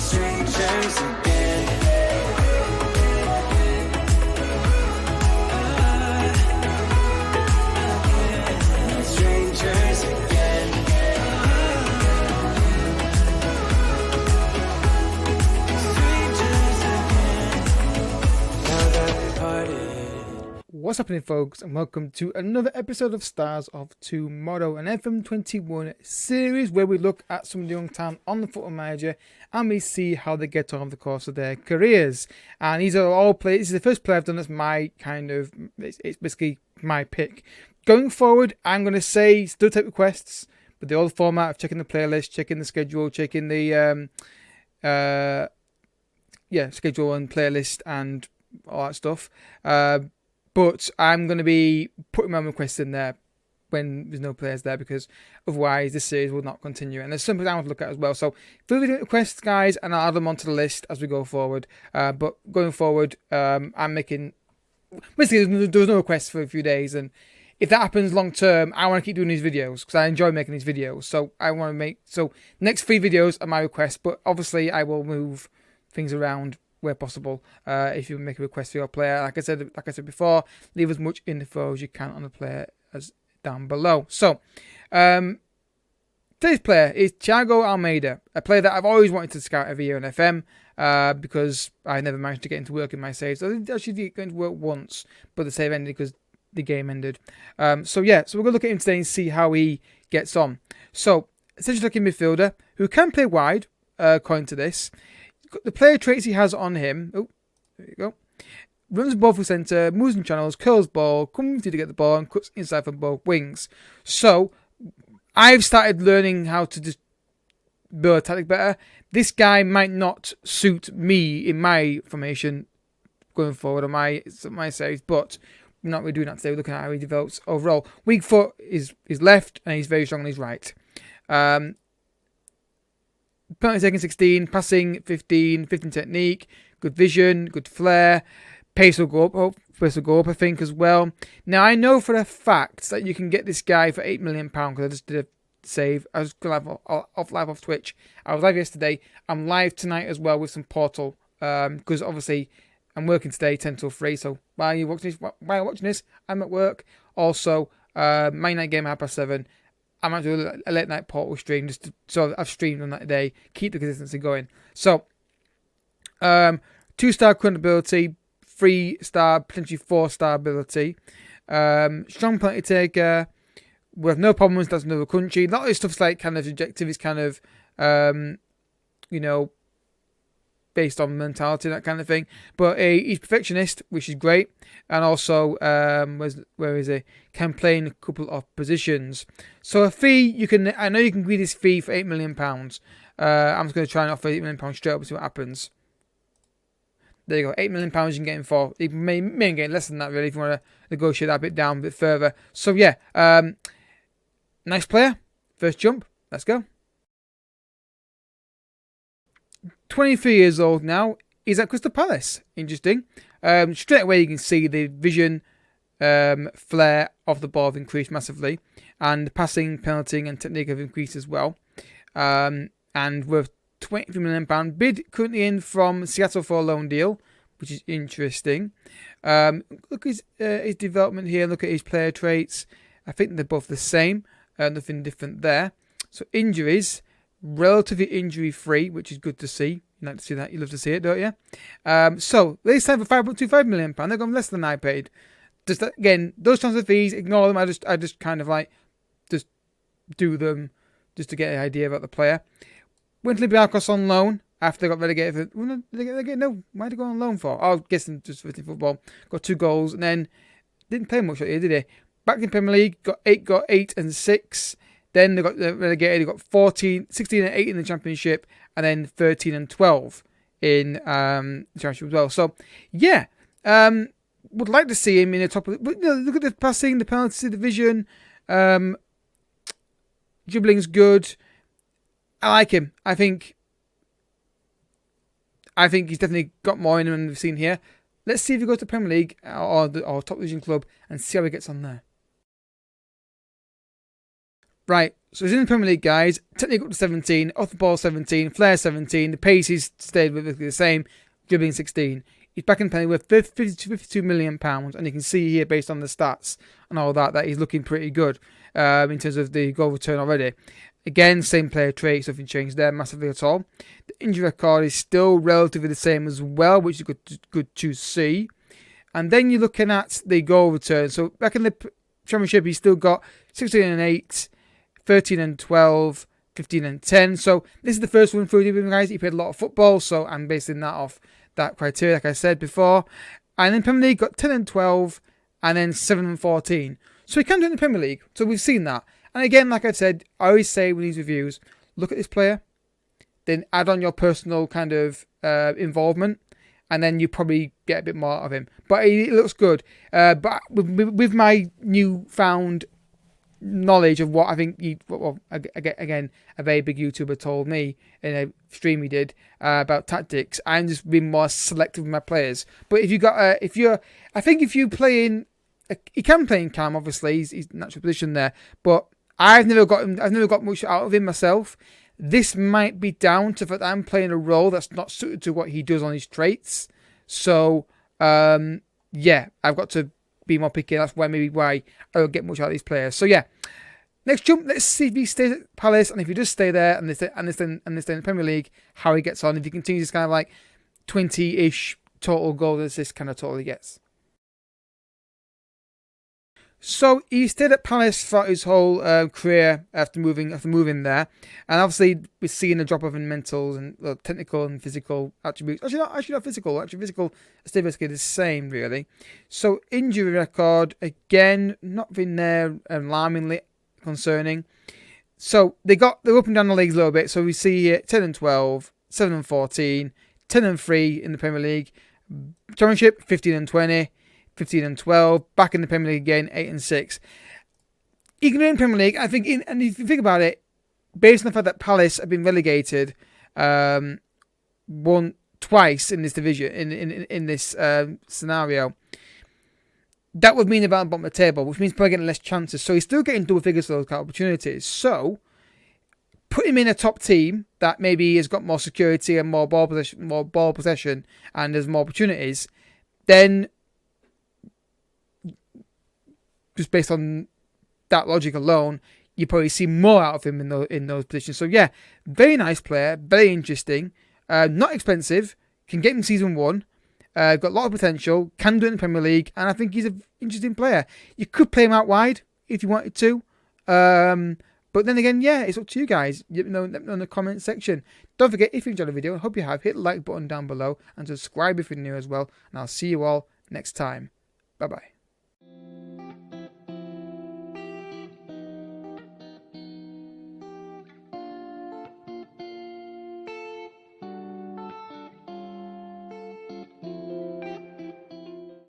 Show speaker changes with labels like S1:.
S1: strangers again. Strangers again. Strangers again. Now that we parted.
S2: What's happening, folks, and welcome to another episode of Stars of Tomorrow, an FM21 series where we look at some of the young talent on the Football Manager and we see how they get on over the course of their careers. And these are all players. This is the first play I've done that's my kind of, it's basically my pick. Going forward, I'm going to say still take requests, but the old format of checking the playlist, checking the schedule, checking the schedule and playlist and all that stuff. But I'm going to be putting my requests in there when there's no players there, because otherwise this series will not continue. And there's something I want to look at as well. So feel free to request, guys, and I'll add them onto the list as we go forward. But going forward, I'm making... Basically, there was no requests for a few days, and if that happens long term, I want to keep doing these videos because I enjoy making these videos. So I want to make... So next 3 videos are my requests, but obviously I will move things around where possible. If you make a request for your player, like I said before, leave as much info as you can on the player as down below. So today's player is Thiago Almada, a player that I've always wanted to scout every year on FM, because I never managed to get into work in my saves. I actually did get into work once, but the save ended because the game ended. So we're going to look at him today and see how he gets on. So essentially like a midfielder who can play wide, according to this. The player traits he has on him. Oh, there you go. Runs the ball through centre, moves in channels, curls ball, comes to get the ball, and cuts inside from both wings. So I've started learning how to just build a tactic better. This guy might not suit me in my formation going forward on my series, but we're not really doing that today. We're looking at how he develops overall. Weak foot is left, and he's very strong on his right. Penalty taking 16, passing 15 technique, good vision, good flair, pace will go up. I think, as well. Now I know for a fact that you can get this guy for £8 million because I just did a save. I was live off Twitch. I was live yesterday. I'm live tonight as well with some Portal, because obviously I'm working today 10 till 3. So while you're watching this, I'm at work. Also, my night game at 7:30. I might do a late night Portal stream so I've streamed on that day, keep the consistency going. So, 2-star current ability, 3-star, potentially 4-star ability. Strong penalty taker, with no problems, that's another country. A lot of this stuff's like kind of objective, is kind of, based on mentality, that kind of thing. But he's perfectionist, which is great. And also, where is he? Can play in a couple of positions. So a fee, I know you can agree this fee for £8 million. I'm just going to try and offer £8 million straight up and see what happens. There you go, £8 million you can get him for. You may get less than that, really, if you want to negotiate that bit down a bit further. So yeah, nice player. First jump, let's go. 23 years old now. He's at Crystal Palace. Interesting. Straight away you can see the vision, flair of the ball have increased massively, and passing, penaltying, and technique have increased as well. And worth £23 million. Bid currently in from Seattle for a loan deal, which is interesting. Look at his development here. Look at his player traits. I think they're both the same. Nothing different there. So injuries. Relatively injury-free, which is good to see. You like to see that. You love to see it, don't you? So, they signed for £5.25 million. They've gone less than I paid. Just again, those transfer fees, ignore them. I just kind of like, just do them just to get an idea about the player. Went to BarraCuda on loan after they got relegated. No, why did they go on loan for? I guess just for football. Got 2 goals and then didn't play much that year, did he? Back in Premier League, got 8 and 6. Then they got relegated. They got 16 and 8 in the Championship, and then 13 and 12 in the Championship as well. So, yeah, would like to see him in the top of. But look at the passing, the penalty, the vision, dribbling's good. I like him. I think he's definitely got more in him than we've seen here. Let's see if he goes to Premier League or top division club and see how he gets on there. Right, So he's in the Premier League, guys. Technical up to 17, off the ball 17, flair 17. The pace is stayed with the same, dribbling 16. He's back in the Premier League with £52 million, and you can see here, based on the stats and all that, that he's looking pretty good in terms of the goal return already. Again, same player traits, nothing changed there massively at all. The injury record is still relatively the same as well, which is good to see. And then you're looking at the goal return. So back in the Championship, he's still got 16 and 8, 13 and 12, 15 and 10. So this is the first one for him, guys. He played a lot of football, so I'm basing that off that criteria, like I said before. And in Premier League, got 10 and 12, and then 7 and 14. So he can do it in the Premier League. So we've seen that. And again, like I said, I always say with these reviews, look at this player, then add on your personal kind of involvement, and then you probably get a bit more of him. But he looks good. But with my newfound knowledge of what I think again, a very big YouTuber told me in a stream he did about tactics, I'm just being more selective with my players. But if you got I think if you play in, he can play in cam, obviously he's natural position there, but I've never got much out of him myself. This might be down to the fact that I'm playing a role that's not suited to what he does on his traits. So yeah, I've got to be more picky. That's why I don't get much out of these players. So yeah, next jump. Let's see if he stays at Palace, and if he does stay there and they stay in the Premier League, how he gets on. If he continues kind of like 20-ish total goals and assists kind of total he gets. So he stayed at Palace throughout his whole career after moving there, and obviously we're seeing a drop off in mentals and technical and physical attributes. Actually not physical. Actually, physical stayed basically the same really. So injury record again, not been there alarmingly concerning. So they're up and down the leagues a little bit. So we see here 10 and 12, 7 and 14, 10 and 3 in the Premier League, Championship 15 and 20. 15 and 12, back in the Premier League again, 8 and 6. You can do it in Premier League, I think, and if you think about it, based on the fact that Palace have been relegated twice in this division, in this scenario, that would mean about the bottom of the table, which means probably getting less chances. So he's still getting double figures for those kind of opportunities. So put him in a top team that maybe has got more security and more ball possession, and there's more opportunities, then just based on that logic alone, you probably see more out of him in those positions. So yeah, very nice player, very interesting, not expensive, can get in season 1, got a lot of potential, can do it in the Premier League, and I think he's an interesting player. You could play him out wide if you wanted to, but then again, yeah, it's up to you guys. Let me know in the comment section. Don't forget, if you enjoyed the video, I hope you have, hit the like button down below and subscribe if you're new as well, and I'll see you all next time. Bye bye.